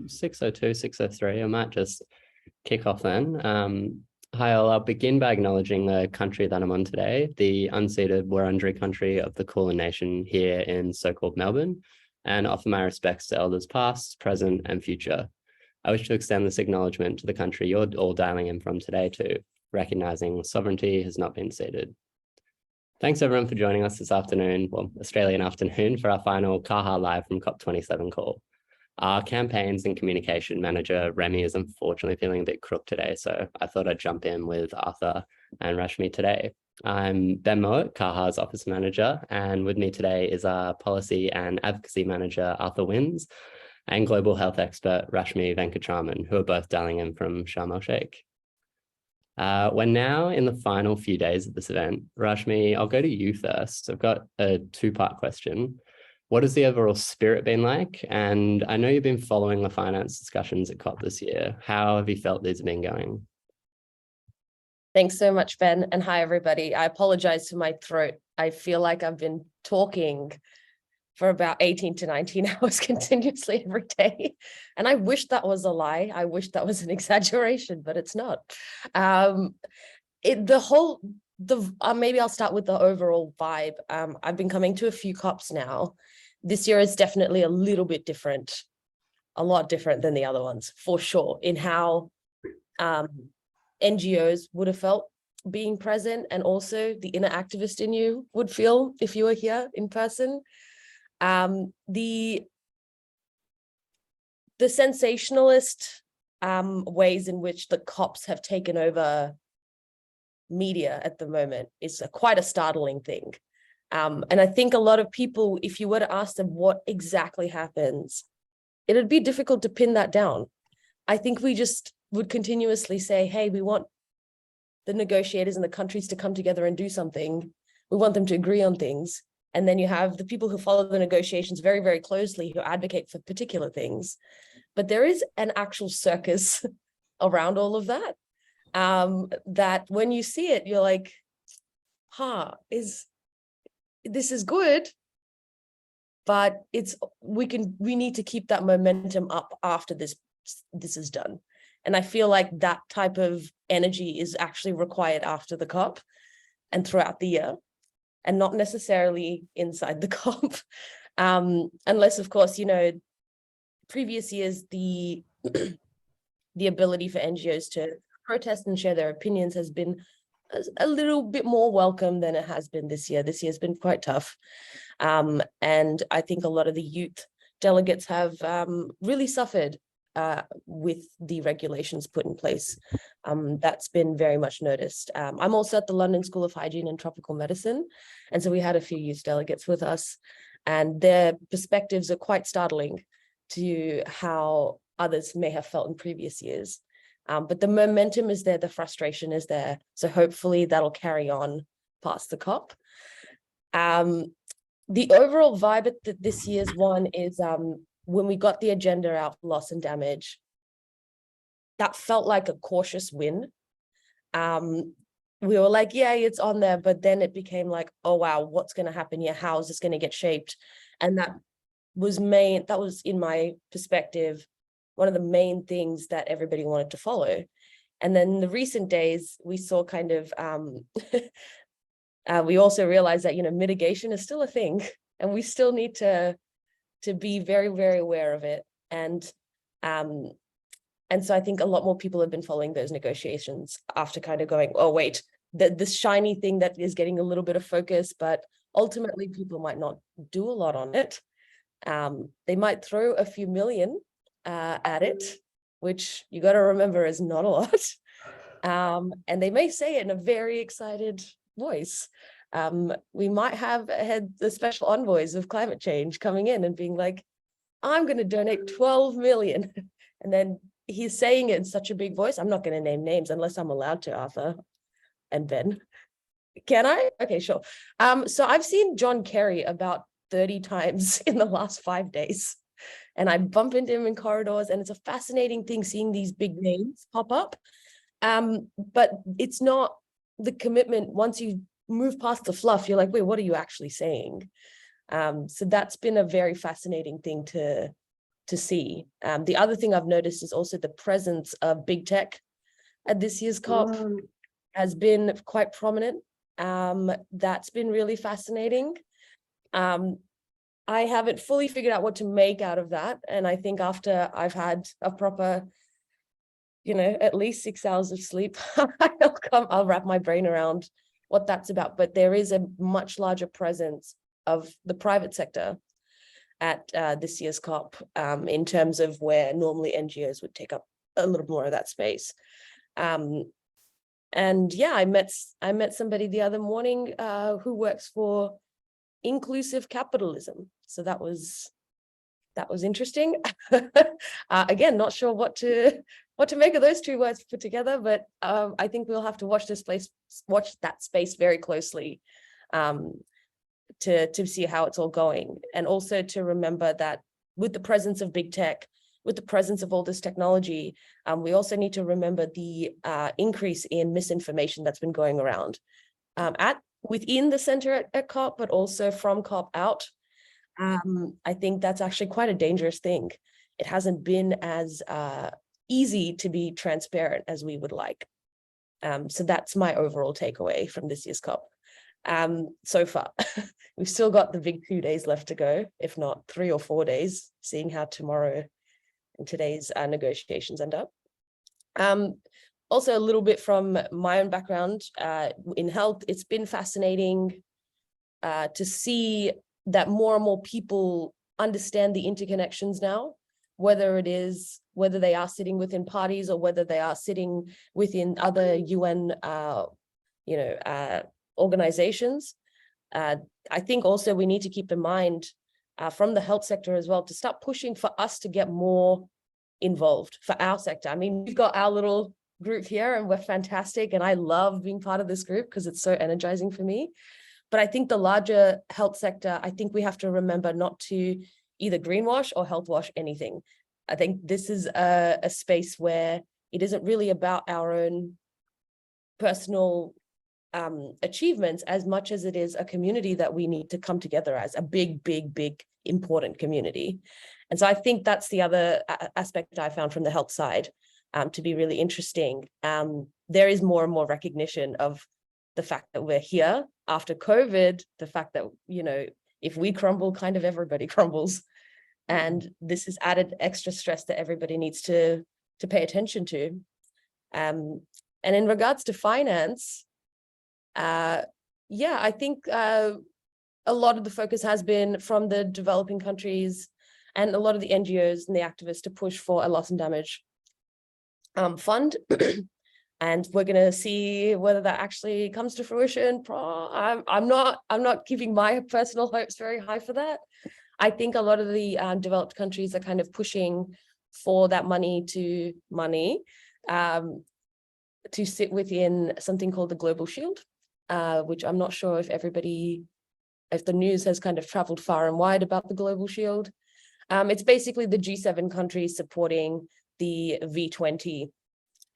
6:02, 6:03. I might just kick off then. Hi, I'll begin by acknowledging the country that I'm on today, the unceded Wurundjeri country of the Kulin Nation here in so-called Melbourne, and offer my respects to elders past, present, and future. I wish to extend this acknowledgement to the country you're all dialing in from today too, recognizing sovereignty has not been ceded. Thanks everyone for joining us this afternoon, well, Australian afternoon, for our final CAHA Live from COP27 call. Our campaigns and communication manager, Remy, is unfortunately feeling a bit crook today, so I thought I'd jump in with Arthur and Rashmi today. I'm Ben Mowat, CAHA's office manager, and with me today is our policy and advocacy manager, Arthur Wyns, and global health expert, Rashmi Venkatraman, who are both dialing in from Sharm el-Sheikh. We're now in the final few days of this event. Rashmi, I'll go to you first. I've got a two-part question. What has the overall spirit been like? And I know you've been following the finance discussions at COP this year. How have you felt these have been going? Thanks so much, Ben. And hi, everybody. I apologize for my throat. I feel like I've been talking for about 18 to 19 hours continuously every day. And I wish that was a lie. I wish that was an exaggeration, but it's not. Maybe I'll start with the overall vibe. I've been coming to a few COPs now. This year is definitely a little bit different, a lot different than the other ones, for sure, in how NGOs would have felt being present, and also the inner activist in you would feel if you were here in person. The sensationalist ways in which the COPs have taken over media at the moment is quite a startling thing. And I think a lot of people, if you were to ask them what exactly happens, it'd be difficult to pin that down. I think we just would continuously say, hey, we want the negotiators and the countries to come together and do something. We want them to agree on things. And then you have the people who follow the negotiations very, very closely, who advocate for particular things. But there is an actual circus around all of that. That when you see it, you're like, this is good, but we need to keep that momentum up after this is done. And I feel like that type of energy is actually required after the COP and throughout the year, and not necessarily inside the COP. Unless, of course, previous years, the ability for NGOs to protest and share their opinions has been a little bit more welcome than it has been this year. This year's been quite tough. And I think a lot of the youth delegates have really suffered with the regulations put in place. That's been very much noticed. I'm also at the London School of Hygiene and Tropical Medicine. And so we had a few youth delegates with us, and their perspectives are quite startling to how others may have felt in previous years. But the momentum is there, the frustration is there. So hopefully that'll carry on past the COP. The overall vibe at this year's one is when we got the agenda out for loss and damage, that felt like a cautious win. We were like, yeah, it's on there, but then it became like, oh, wow, what's going to happen here? How is this going to get shaped? And that was in my perspective, one of the main things that everybody wanted to follow. And then the recent days, we saw kind of, we also realized that, mitigation is still a thing, and we still need to be very, very aware of it. And so I think a lot more people have been following those negotiations after kind of going, oh, wait, this shiny thing that is getting a little bit of focus, but ultimately people might not do a lot on it. They might throw a few million at it, which you got to remember is not a lot. And they may say it in a very excited voice. We might have had the special envoys of climate change coming in and being like, I'm going to donate 12 million. And then he's saying it in such a big voice. I'm not going to name names unless I'm allowed to, Arthur and Ben. Can I? Okay, sure. So I've seen John Kerry about 30 times in the last 5 days. And I bump into him in corridors, and it's a fascinating thing seeing these big names pop up. But it's not the commitment. Once you move past the fluff, you're like, wait, what are you actually saying? So that's been a very fascinating thing to to see. The other thing I've noticed is also the presence of big tech at this year's COP has been quite prominent. That's been really fascinating. I haven't fully figured out what to make out of that. And I think after I've had a proper, at least 6 hours of sleep, I'll wrap my brain around what that's about. But there is a much larger presence of the private sector at this year's COP in terms of where normally NGOs would take up a little more of that space. And yeah, I met somebody the other morning who works for inclusive capitalism. So that was interesting. Again, not sure what to make of those two words put together, but I think we'll have to watch that space very closely to see how it's all going. And also to remember that with the presence of big tech, with the presence of all this technology, we also need to remember the increase in misinformation that's been going around within the center at COP, but also from COP out. I think that's actually quite a dangerous thing. It hasn't been as easy to be transparent as we would like. So that's my overall takeaway from this year's COP. So far, we've still got the big 2 days left to go, if not 3 or 4 days, seeing how tomorrow and today's negotiations end up. Also, a little bit from my own background in health, it's been fascinating to see that more and more people understand the interconnections now, whether they are sitting within parties or whether they are sitting within other UN, organizations. I think also we need to keep in mind from the health sector as well to start pushing for us to get more involved for our sector. I mean, we've got our little group here and we're fantastic, and I love being part of this group because it's so energizing for me. But I think the larger health sector, I think we have to remember not to either greenwash or health wash anything. I think this is a space where it isn't really about our own personal achievements as much as it is a community that we need to come together as a big, important community. And so I think that's the other aspect I found from the health side to be really interesting. There is more and more recognition of the fact that we're here after COVID, the fact that, if we crumble, kind of everybody crumbles. And this is added extra stress that everybody needs to pay attention to. And in regards to finance, I think a lot of the focus has been from the developing countries and a lot of the NGOs and the activists to push for a loss and damage fund. And we're going to see whether that actually comes to fruition. I'm not keeping my personal hopes very high for that. I think a lot of the developed countries are kind of pushing for that money to sit within something called the Global Shield, which I'm not sure if the news has kind of traveled far and wide about the Global Shield. It's basically the G7 countries supporting the V20.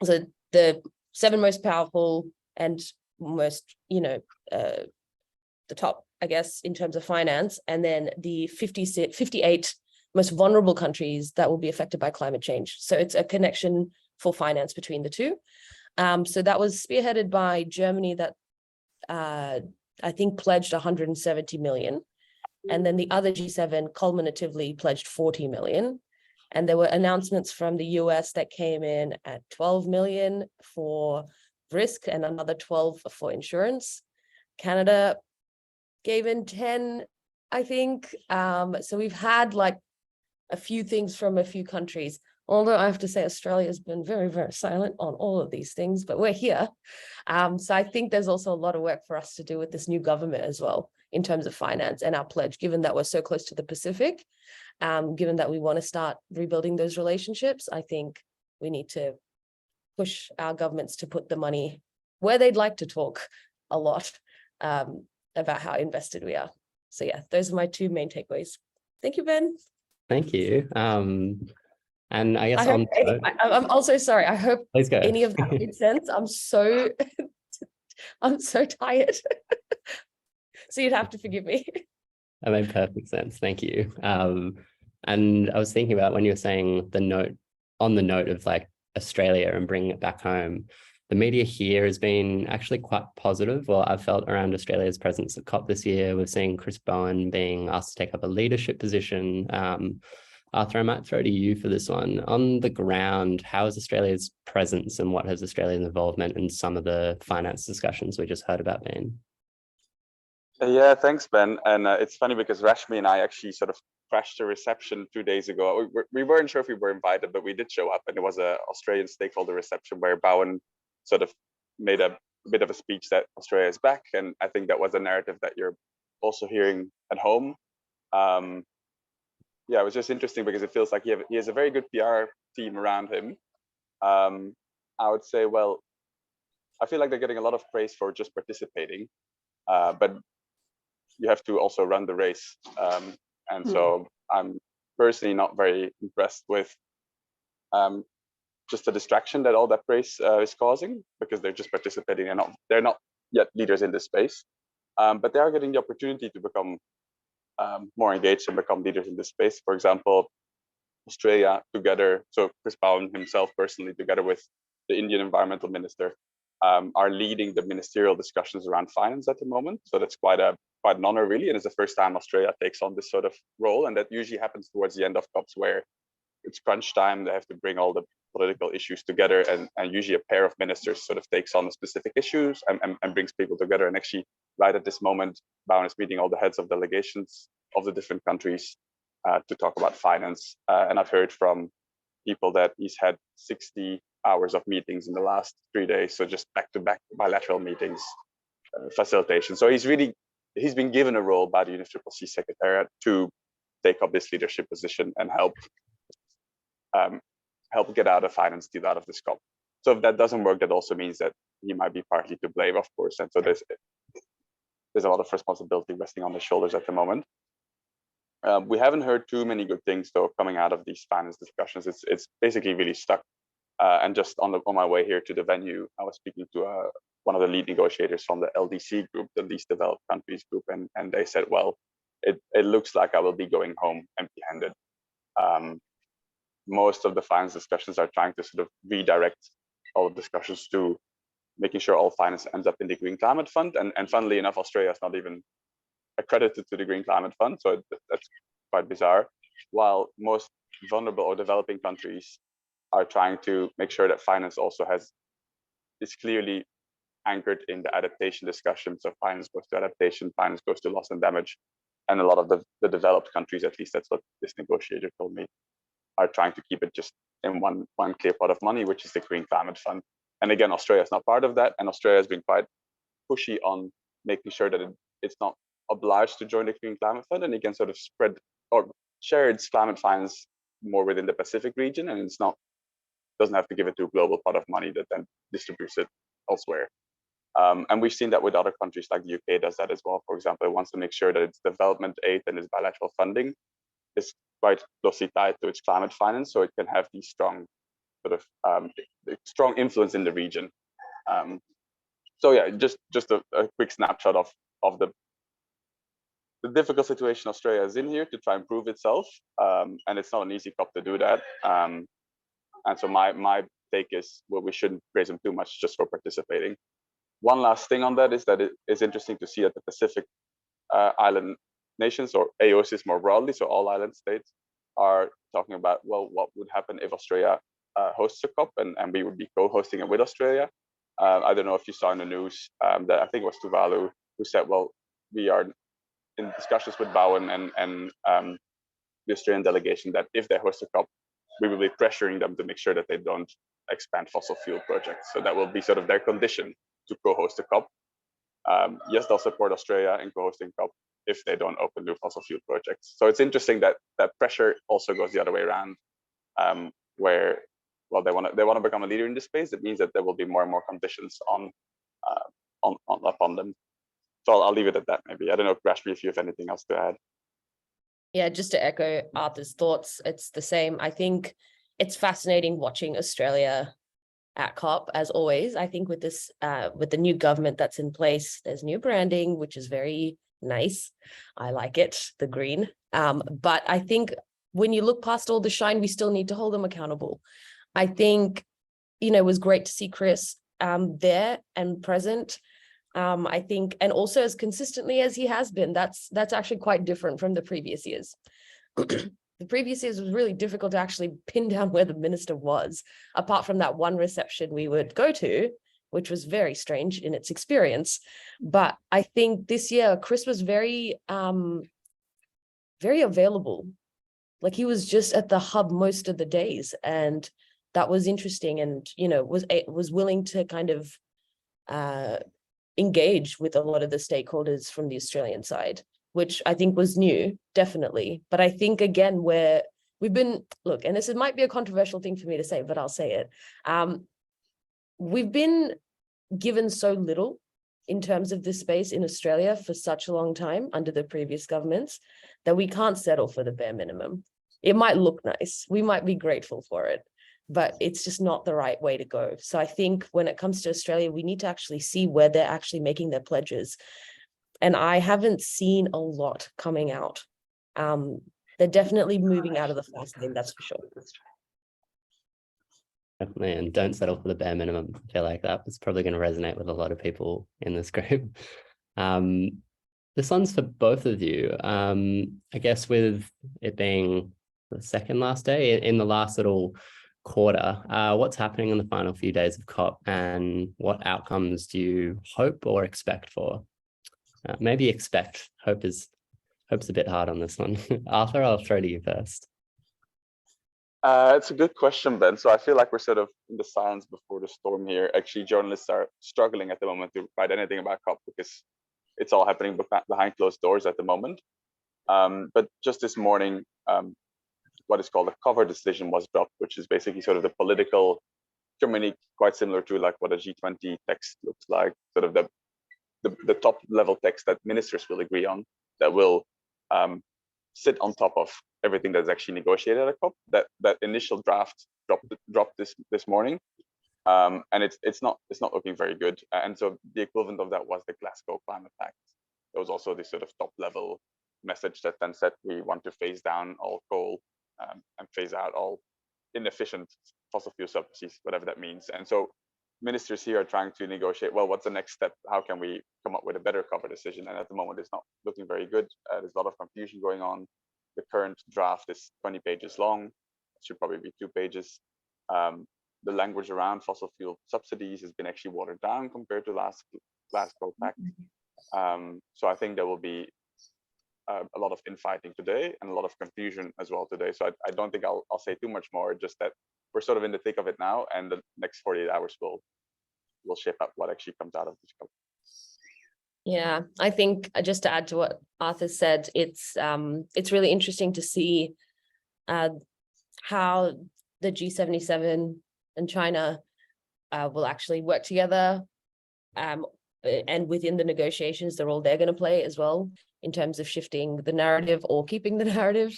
So the 7 most powerful and most, the top, I guess, in terms of finance, and then the 58 most vulnerable countries that will be affected by climate change. So it's a connection for finance between the two. So that was spearheaded by Germany that I think pledged 170 million. And then the other G7 culminatively pledged 40 million. And there were announcements from the US that came in at 12 million for risk and another 12 for insurance. Canada gave in 10, I think. So we've had like a few things from a few countries. Although I have to say Australia has been very, very silent on all of these things, but we're here. So I think there's also a lot of work for us to do with this new government as well in terms of finance and our pledge, given that we're so close to the Pacific, given that we want to start rebuilding those relationships. I think we need to push our governments to put the money where they'd like to talk a lot about how invested we are. So yeah, those are my 2 main takeaways. Thank you, Ben. Thank you. And I guess I'm also sorry. I hope any of that made sense. I'm so tired. So you'd have to forgive me. That made perfect sense. Thank you. And I was thinking about when you were saying on the note of like Australia and bringing it back home, the media here has been actually quite positive. Well, I've felt around Australia's presence at COP this year. We've seen Chris Bowen being asked to take up a leadership position. Arthur, I might throw to you for this one. On the ground, how is Australia's presence and what has Australian involvement in some of the finance discussions we just heard about been? Yeah, thanks, Ben. And it's funny because Rashmi and I actually sort of crashed a reception 2 days ago. We weren't sure if we were invited, but we did show up, and it was an Australian stakeholder reception where Bowen sort of made a bit of a speech that Australia is back. And I think that was a narrative that you're also hearing at home. Yeah, it was just interesting because it feels like he has a very good PR team around him. I would say, well, I feel like they're getting a lot of praise for just participating, but you have to also run the race. And so I'm personally not very impressed with just the distraction that all that praise is causing, because they're just participating and they're not yet leaders in this space. But they are getting the opportunity to become more engaged and become leaders in this space. For example, Australia together, so Chris Bowen himself personally, together with the Indian environmental minister, are leading the ministerial discussions around finance at the moment. So that's quite an honor, really, and it's the first time Australia takes on this sort of role. And that usually happens towards the end of COPs, where it's crunch time. They have to bring all the political issues together, and usually a pair of ministers sort of takes on the specific issues and brings people together. And actually, right at this moment, Bowen is meeting all the heads of delegations of the different countries to talk about finance. And I've heard from people that he's had 60 hours of meetings in the last 3 days, so just back-to-back bilateral meetings, facilitation. So he's been given a role by the UNFCCC Secretariat to take up this leadership position and help get out a finance deal out of this COP. So if that doesn't work, that also means that he might be partly to blame, of course. And so there's a lot of responsibility resting on his shoulders at the moment. We haven't heard too many good things though coming out of these finance discussions. It's basically really stuck. And just on my way here to the venue, I was speaking to one of the lead negotiators from the LDC group, the least developed countries group, and they said, well, it looks like I will be going home empty-handed. Most of the finance discussions are trying to sort of redirect all the discussions to making sure all finance ends up in the Green Climate Fund. And funnily enough, Australia is not even accredited to the Green Climate Fund, so that's quite bizarre. While most vulnerable or developing countries are trying to make sure that finance also is clearly anchored in the adaptation discussion. So finance goes to adaptation, finance goes to loss and damage. And a lot of the developed countries, at least that's what this negotiator told me, are trying to keep it just in one clear pot of money, which is the Green Climate Fund. And again, Australia is not part of that. And Australia has been quite pushy on making sure that it's not obliged to join the Green Climate Fund, and it can sort of spread or share its climate finance more within the Pacific region, and doesn't have to give it to a global pot of money that then distributes it elsewhere. And we've seen that with other countries, like the UK does that as well. For example, it wants to make sure that its development aid and its bilateral funding is quite closely tied to its climate finance, so it can have these strong sort of strong influence in the region. So yeah, just a quick snapshot of the difficult situation Australia is in here to try and prove itself, and it's not an easy COP to do that. And so my take is, well, we shouldn't praise them too much just for participating. One last thing on that is that it is interesting to see that the Pacific island nations, or AOCs more broadly, so all island states, are talking about, well, what would happen if Australia hosts a COP and we would be co-hosting it with Australia. I don't know if you saw in the news that I think it was Tuvalu who said, well, we are in discussions with Bowen and the Australian delegation that if they host a COP, we will be pressuring them to make sure that they don't expand fossil fuel projects. So that will be sort of their condition to co-host a COP. Yes, they'll support Australia in co-hosting COP if they don't open new fossil fuel projects. So it's interesting that that pressure also goes the other way around, where, well, they want to become a leader in this space. It means that there will be more and more conditions upon them. So I'll leave it at that. Maybe I don't know, Rashmi, if you have anything else to add. Yeah, just to echo Arthur's thoughts, it's the same. I think it's fascinating watching Australia at COP, as always. I think with this, with the new government that's in place, there's new branding, which is very nice. I like it, the green. But I think when you look past all the shine, we still need to hold them accountable. I think, it was great to see Chris there and present. I think, and also as consistently as he has been, that's actually quite different from the previous years. The previous years was really difficult to actually pin down where the minister was, apart from that one reception we would go to, which was very strange in its experience. But I think this year, Chris was very available. Like, he was just at the hub most of the days, and that was interesting, and, was willing to kind of engage with a lot of the stakeholders from the Australian side, which I think was new, definitely. But I think, again, where we've been, look, and this might be a controversial thing for me to say, but I'll say it. We've been given so little in terms of this space in Australia for such a long time under the previous governments that we can't settle for the bare minimum. It might look nice. We might be grateful for it, but it's just not the right way to go. So I think when it comes to Australia, we need to actually see where they're actually making their pledges. And I haven't seen a lot coming out. They're definitely moving out of the fast lane, that's for sure. Definitely, and don't settle for the bare minimum. I feel like that was probably going to resonate with a lot of people in this group. This one's for both of you. I guess with it being the second last day, in the last little quarter, what's happening in the final few days of COP, and what outcomes do you hope or expect for? Maybe expect. Hope's a bit hard on this one. Arthur, I'll throw to you first. It's a good question, Ben. So I feel like we're sort of in the silence before the storm here. Actually, journalists are struggling at the moment to write anything about COP because it's all happening behind closed doors at the moment. But just this morning, what is called a cover decision was dropped, which is basically sort of the political communique, quite similar to like what a G20 text looks like, sort of the top level text that ministers will agree on, that will sit on top of everything that's actually negotiated at COP. That initial draft dropped this morning, and it's not looking very good. And so the equivalent of that was the Glasgow Climate Pact. There was also this sort of top level message that then said we want to phase down all coal and phase out all inefficient fossil fuel subsidies, whatever that means. And so ministers here are trying to negotiate, well, what's the next step? How can we come up with a better cover decision? And at the moment, it's not looking very good. There's a lot of confusion going on. The current draft is 20 pages long. It should probably be 2 pages. The language around fossil fuel subsidies has been actually watered down compared to last Glasgow Pact. So I think there will be a lot of infighting today and a lot of confusion as well today. So I don't think I'll say too much more, just that we're sort of in the thick of it now, and the next 48 hours will shape up what actually comes out of this COP. Yeah, I think just to add to what Arthur said, it's really interesting to see how the G77 and China will actually work together, and within the negotiations, the role they're going to play as well in terms of shifting the narrative or keeping the narrative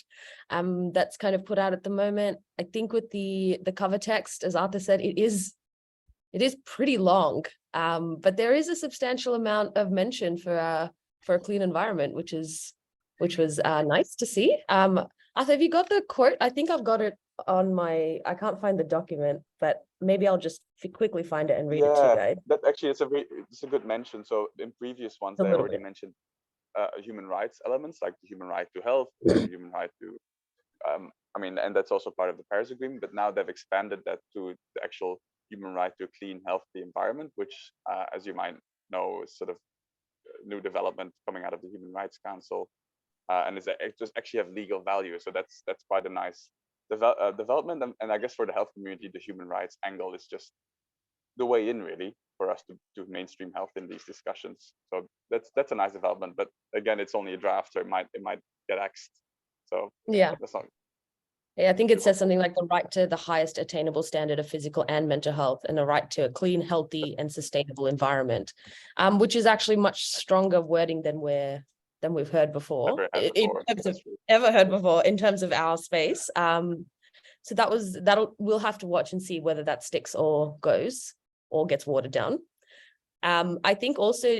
that's kind of put out at the moment. I think with the cover text, as Arthur said, it is pretty long, but there is a substantial amount of mention for a clean environment, which was nice to see. Arthur, have you got the quote? I think I've got it on I can't find the document, but maybe I'll just quickly find it and read it to you guys. That actually it's a good mention. So in previous ones, they already mentioned human rights elements, like the human right to health, the human right to, and that's also part of the Paris Agreement, but now they've expanded that to the actual human right to a clean, healthy environment, which, as you might know, is sort of a new development coming out of the Human Rights Council, and it just actually have legal value. So that's quite a nice development. And I guess for the health community, the human rights angle is just the way in, really, for us to do mainstream health in these discussions. So that's a nice development. But again, it's only a draft, so it might get axed. So yeah, that's not. Yeah, I think it says something like the right to the highest attainable standard of physical and mental health, and the right to a clean, healthy, and sustainable environment, which is actually much stronger wording than we've heard before. Ever heard before in terms of our space. So we'll have to watch and see whether that sticks or goes or gets watered down. I think also,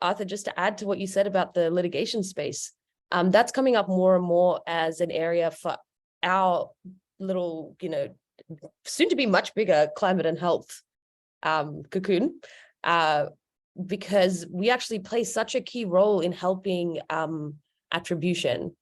Arthur, just to add to what you said about the litigation space, that's coming up more and more as an area for our little, soon to be much bigger climate and health cocoon, because we actually play such a key role in helping attribution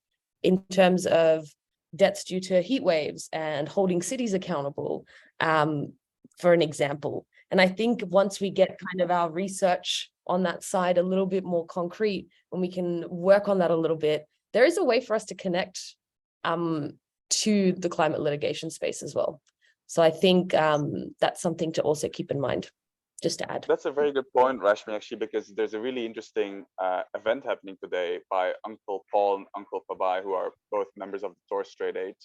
in terms of deaths due to heat waves and holding cities accountable, for an example. And I think once we get kind of our research on that side a little bit more concrete, when we can work on that a little bit, there is a way for us to connect to the climate litigation space as well. So I think that's something to also keep in mind, just to add. That's a very good point, Rashmi, actually, because there's a really interesting event happening today by Uncle Paul and Uncle Pabai, who are both members of the Torres Strait Aid,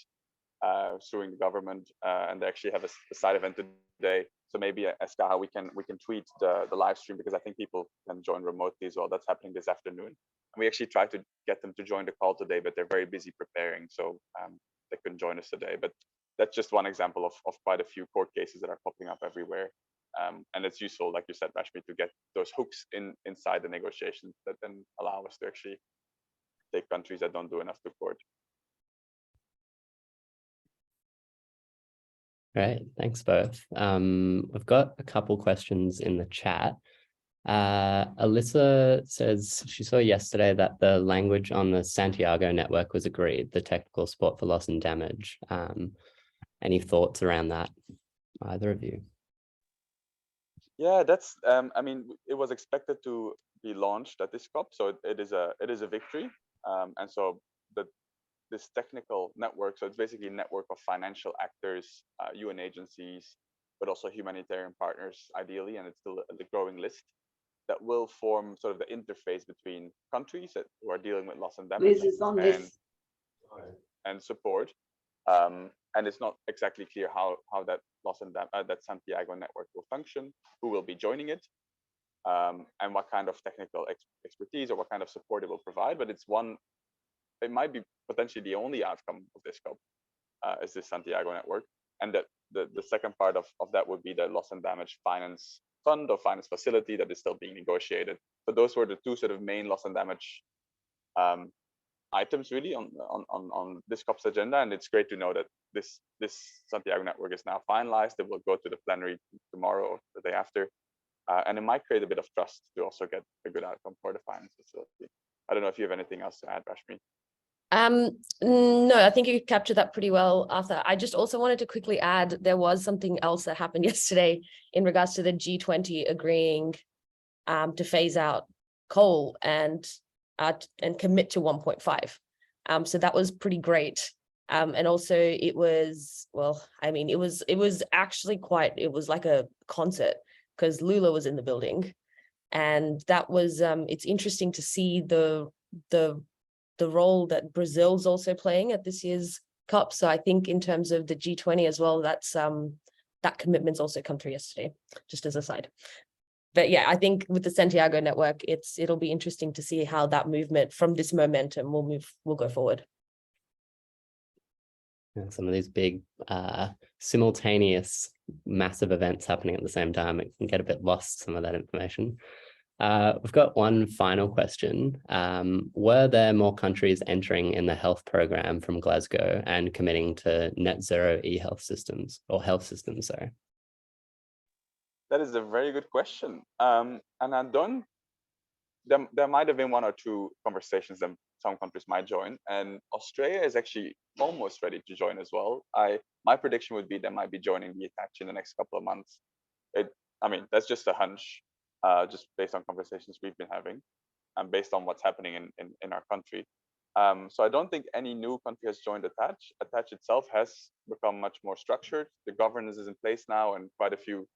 suing the government, and they actually have a side event today. So maybe as CAHA, we can tweet the live stream, because I think people can join remotely as well. That's happening this afternoon. And we actually tried to get them to join the call today, but they're very busy preparing, so they couldn't join us today. But that's just one example of quite a few court cases that are popping up everywhere. And it's useful, like you said, Rashmi, to get those hooks inside the negotiations that then allow us to actually take countries that don't do enough to court. Great, thanks both. We've got a couple questions in the chat. Alyssa says she saw yesterday that the language on the Santiago network was agreed, the technical support for loss and damage. Any thoughts around that, either of you? Yeah, that's. I mean, it was expected to be launched at this COP, so it is a victory. And so this technical network, so it's basically a network of financial actors, UN agencies, but also humanitarian partners, ideally, and it's still a growing list that will form sort of the interface between countries who are dealing with loss and damage and support. And it's not exactly clear how that loss and that Santiago network will function, who will be joining it, and what kind of technical expertise or what kind of support it will provide. But it might be potentially the only outcome of this COP, is this Santiago network. And that the second part of that would be the loss and damage finance fund or finance facility that is still being negotiated. So those were the two sort of main loss and damage items really on this COP's agenda. And it's great to know that this Santiago network is now finalized. It will go to the plenary tomorrow or the day after. And it might create a bit of trust to also get a good outcome for the finance facility. I don't know if you have anything else to add, Rashmi. No, I think you captured that pretty well, Arthur. I just also wanted to quickly add, there was something else that happened yesterday in regards to the G20 agreeing to phase out coal and commit to 1.5. So that was pretty great. And also it was, well, I mean, it was actually it was like a concert, because Lula was in the building. And that was, it's interesting to see the role that Brazil's also playing at this year's COP. So I think in terms of the G20 as well, that's that commitment's also come through yesterday, just as a side. But yeah, I think with the Santiago network, it'll be interesting to see how that movement from this momentum will go forward. Yeah, some of these big simultaneous massive events happening at the same time, it can get a bit lost, some of that information. We've got one final question. Were there more countries entering in the health program from Glasgow and committing to net zero e-health systems, or health systems, sorry? That is a very good question. And there might have been one or two conversations that some countries might join, and Australia is actually almost ready to join as well. My prediction would be they might be joining the ATACH in the next couple of months. I mean, that's just a hunch. Just based on conversations we've been having and based on what's happening in our country. So I don't think any new country has joined ATACH. ATACH itself has become much more structured. The governance is in place now, and quite a few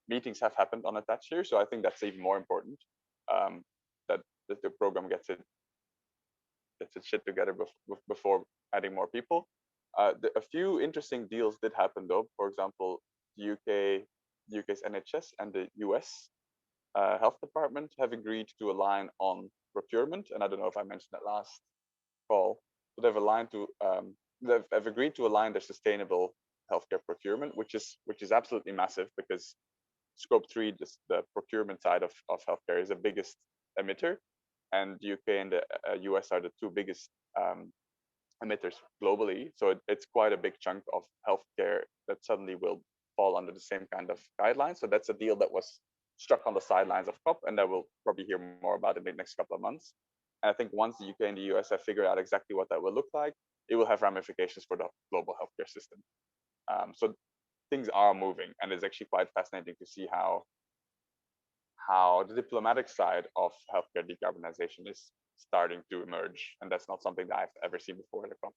meetings have happened on ATACH here. So I think that's even more important, that the program gets its shit together before adding more people. A few interesting deals did happen though. For example, the UK's NHS and the US health department have agreed to align on procurement, and I don't know if I mentioned that last call, but they've agreed to align their sustainable healthcare procurement, which is absolutely massive, because Scope 3, the procurement side of healthcare, is the biggest emitter, and the UK and the US are the two biggest emitters globally. So it's quite a big chunk of healthcare that suddenly will fall under the same kind of guidelines. So that's a deal that was struck on the sidelines of COP, and that we'll probably hear more about in the next couple of months. And I think once the UK and the US have figured out exactly what that will look like, it will have ramifications for the global healthcare system. So things are moving, and it's actually quite fascinating to see how the diplomatic side of healthcare decarbonization is starting to emerge, and that's not something that I've ever seen before at a COP.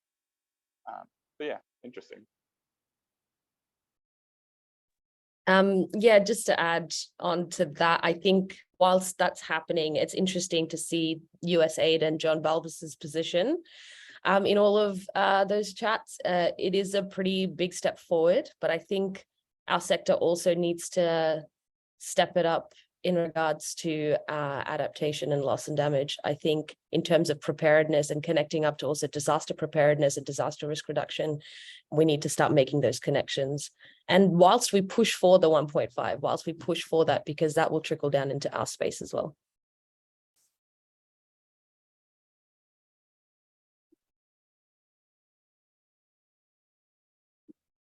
So yeah, interesting. Yeah, just to add on to that, I think whilst that's happening, it's interesting to see USAID and John Balbus's position in all of those chats. It is a pretty big step forward, but I think our sector also needs to step it up in regards to adaptation and loss and damage. I think in terms of preparedness and connecting up to also disaster preparedness and disaster risk reduction, we need to start making those connections. And whilst we push for the 1.5, whilst we push for that, because that will trickle down into our space as well.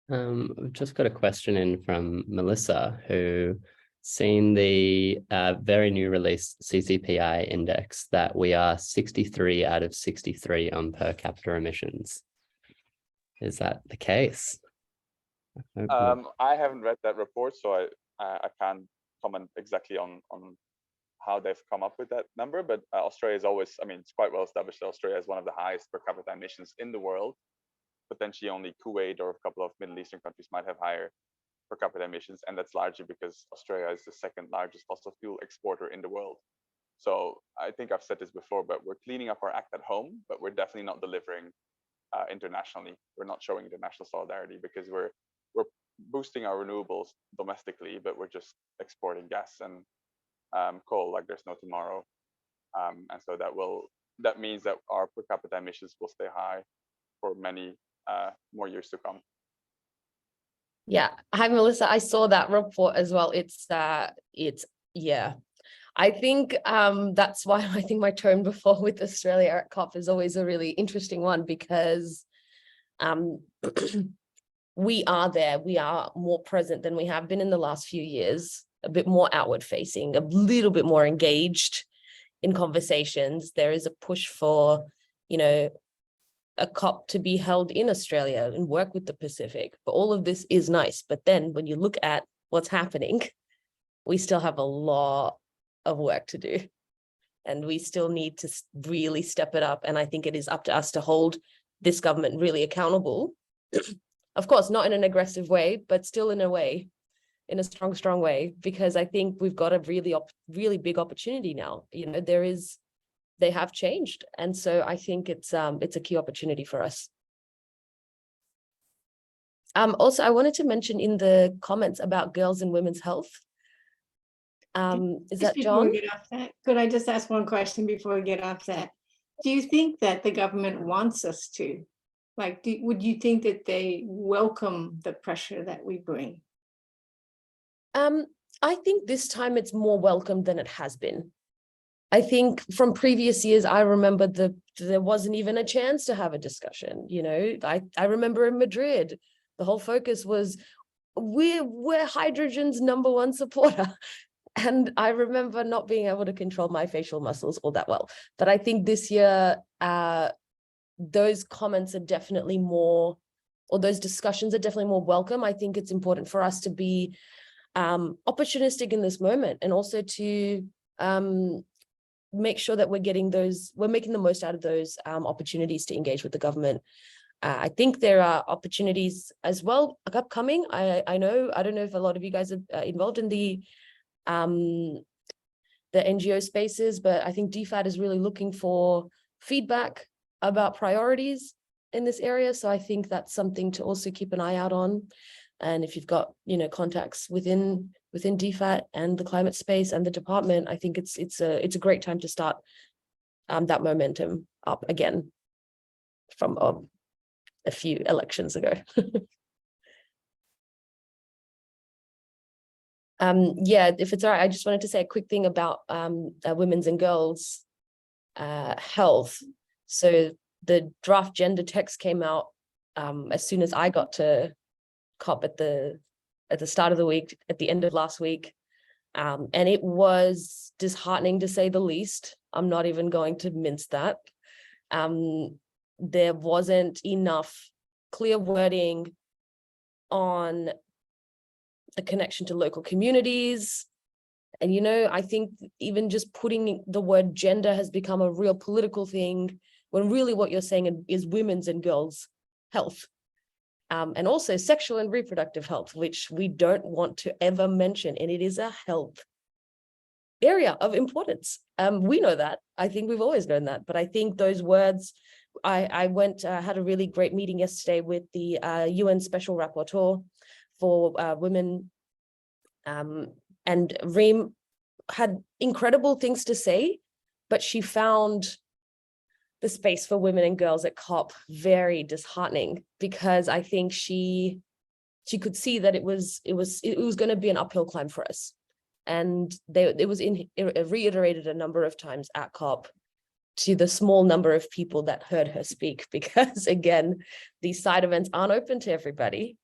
We've just got a question in from Melissa, who seen the very new release CCPI index that we are 63 out of 63 on per capita emissions. Is that the case? I haven't read that report, so I can't comment exactly on how they've come up with that number, but Australia is always, I mean, it's quite well established that Australia is one of the highest per capita emissions in the world. Potentially only Kuwait or a couple of Middle Eastern countries might have higher per capita emissions, and that's largely because Australia is the second largest fossil fuel exporter in the world. So I think I've said this before, but we're cleaning up our act at home, but we're definitely not delivering internationally. We're not showing international solidarity because we're boosting our renewables domestically, but we're just exporting gas and coal like there's no tomorrow. And so that means that our per capita emissions will stay high for many more years to come. Yeah. Hi, Melissa. I saw that report as well. It's yeah. I think that's why I think my tone before with Australia at COP is always a really interesting one, because we are there. We are more present than we have been in the last few years, a bit more outward facing, a little bit more engaged in conversations. There is a push for, you know, a COP to be held in Australia and work with the Pacific. But all of this is nice. But then when you look at what's happening, we still have a lot of work to do. And we still need to really step it up. And I think it is up to us to hold this government really accountable. Of course, not in an aggressive way, but still in a way, in a strong way, because I think we've got a really big opportunity now. You know, they have changed. And so I think it's a key opportunity for us. Also, I wanted to mention in the comments about girls and women's health. Is that John? We get off that, could I just ask one question before we get off that? Do you think that the government wants us to? Like, would you think that they welcome the pressure that we bring? I think this time it's more welcome than it has been. I think from previous years, I remember there wasn't even a chance to have a discussion. You know, I remember in Madrid, the whole focus was we're hydrogen's #1 supporter. And I remember not being able to control my facial muscles all that well. But I think this year, those comments are definitely more, or those discussions are definitely more welcome. I think it's important for us to be opportunistic in this moment, and also to make sure that we're making the most out of those opportunities to engage with the government. I think there are opportunities as well upcoming. I don't know if a lot of you guys are involved in the NGO spaces, but I think DFAT is really looking for feedback about priorities in this area. So I think that's something to also keep an eye out on. And if you've got, you know, contacts within DFAT and the climate space and the department, I think it's a great time to start that momentum up again from a few elections ago. Yeah, if it's all right, I just wanted to say a quick thing about women's and girls' health. So the draft gender text came out as soon as I got to COP at the start of the week, at the end of last week. And it was disheartening to say the least. I'm not even going to mince that. There wasn't enough clear wording on the connection to local communities. And, you know, I think even just putting the word gender has become a real political thing, when really what you're saying is women's and girls' health. And also sexual and reproductive health, which we don't want to ever mention. And it is a health area of importance. We know that. I think we've always known that. But I think those words, I went, had a really great meeting yesterday with the UN Special Rapporteur for women. And Reem had incredible things to say, but she found the space for women and girls at COP very disheartening, because I think she could see that it was going to be an uphill climb for us. And it was reiterated a number of times at COP to the small number of people that heard her speak, because again, these side events aren't open to everybody.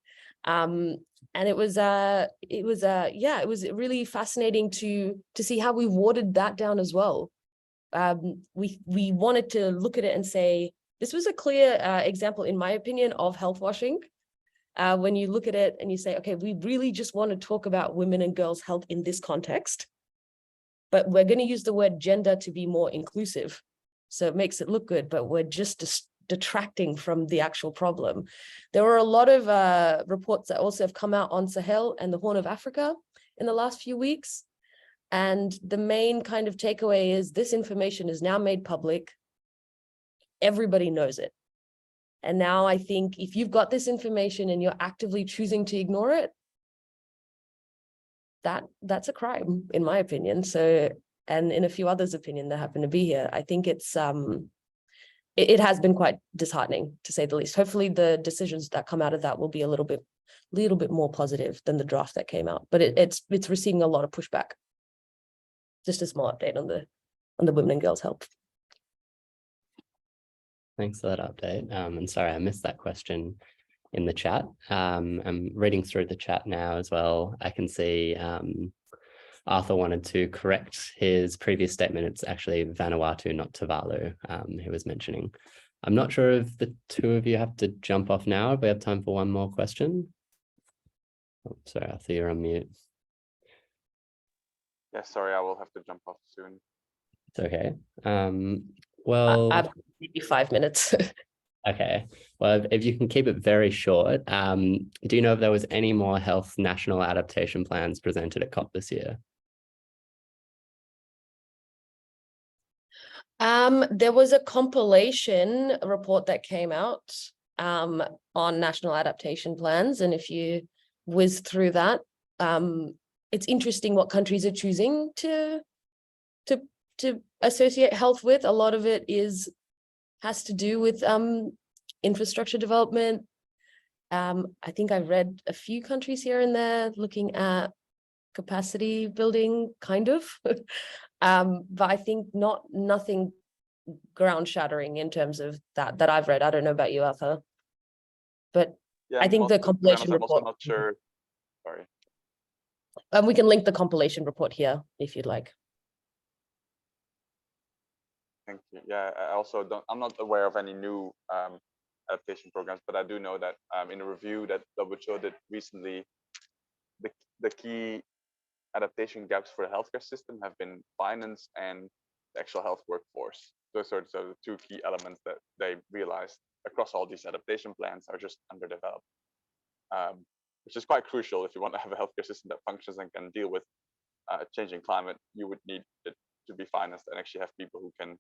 And it was really fascinating to see how we watered that down as well. We wanted to look at it and say, this was a clear example, in my opinion, of health washing. When you look at it and you say, okay, we really just want to talk about women and girls' health in this context, but we're going to use the word gender to be more inclusive. So it makes it look good, but we're just detracting from the actual problem. There were a lot of reports that also have come out on Sahel and the Horn of Africa in the last few weeks. And the main kind of takeaway is this information is now made public. Everybody knows it. And now I think if you've got this information and you're actively choosing to ignore it, that's a crime, in my opinion. So, and in a few others' opinion that happen to be here, I think it's it has been quite disheartening, to say the least. Hopefully the decisions that come out of that will be a little bit more positive than the draft that came out, but it's receiving a lot of pushback. Just a small update on the women and girls' health. Thanks for that update. And sorry, I missed that question in the chat. I'm reading through the chat now as well. I can see Arthur wanted to correct his previous statement. It's actually Vanuatu, not Tuvalu, he was mentioning. I'm not sure if the two of you have to jump off now. If we have time for one more question. Oh, sorry, Arthur, you're on mute. Yeah, sorry, I will have to jump off soon. It's okay. Well, I've maybe 5 minutes. Okay. Well, if you can keep it very short, do you know if there was any more health national adaptation plans presented at COP this year? There was a compilation report that came out on national adaptation plans. And if you whiz through that, it's interesting what countries are choosing to associate health with. A lot of it has to do with infrastructure development. I think I've read a few countries here and there looking at capacity building, kind of. But I think nothing ground shattering in terms of that I've read. I don't know about you, Arthur. But yeah, I think the compilation report. I'm also not sure. Sorry. We can link the compilation report here if you'd like. Thank you. Yeah, I'm not aware of any new adaptation programs, but I do know that in a review that WHO did recently, the key adaptation gaps for the healthcare system have been finance and the actual health workforce. Those are the two key elements that they realized across all these adaptation plans are just underdeveloped, which is quite crucial. If you want to have a healthcare system that functions and can deal with changing climate, you would need it to be financed and actually have people who can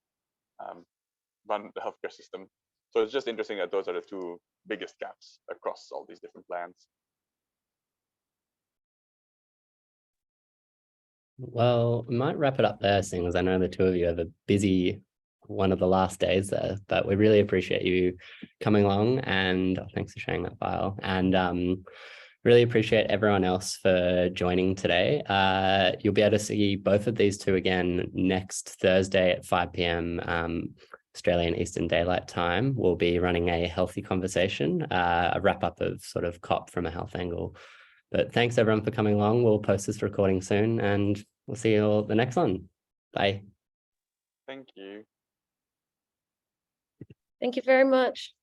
run the healthcare system. So it's just interesting that those are the two biggest gaps across all these different plans. Well, we might wrap it up there, seeing as I know the two of you have a busy one of the last days there, but we really appreciate you coming along, and thanks for sharing that file. And really appreciate everyone else for joining today. You'll be able to see both of these two again next Thursday at 5 p.m. Australian Eastern Daylight Time, we'll be running a healthy conversation, a wrap up of sort of COP from a health angle. But thanks everyone for coming along. We'll post this recording soon and we'll see you all the next one. Bye. Thank you. Thank you very much.